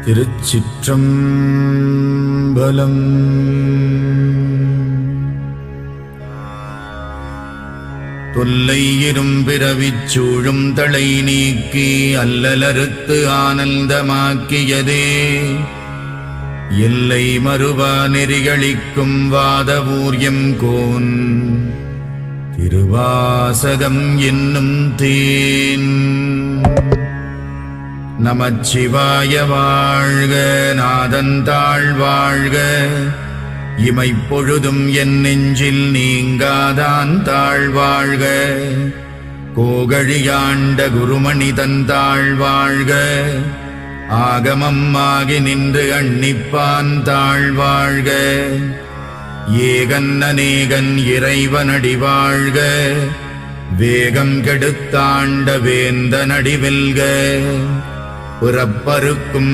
திருச்சிற்றம்பலம். தொல்லை இரும்பிறவிச் சூழும் தளை நீக்கி அல்லலறுத்து ஆனந்தமாக்கியதே எல்லை மறுவா நெறிகளிக்கும் வாதவூர்யம் கோன் திருவாசகம் என்னும் தேன். நமச்சிவாய வாழ்க, நாதந்தாள் வாழ்க, இமைப்பொழுதும் என் நெஞ்சில் நீங்காதான் தாழ்வாழ்க. கோகழியாண்ட குருமணி தந்தாள் வாழ்க, ஆகமம் ஆகி நின்று அன்னிப்பான் தாழ்வாழ்க. ஏகன் அநேகன் இறைவனடி வாழ்க, வேகம் கெடுத்தாண்ட வேந்தனடி வெல்க. பிறப்பருக்கும்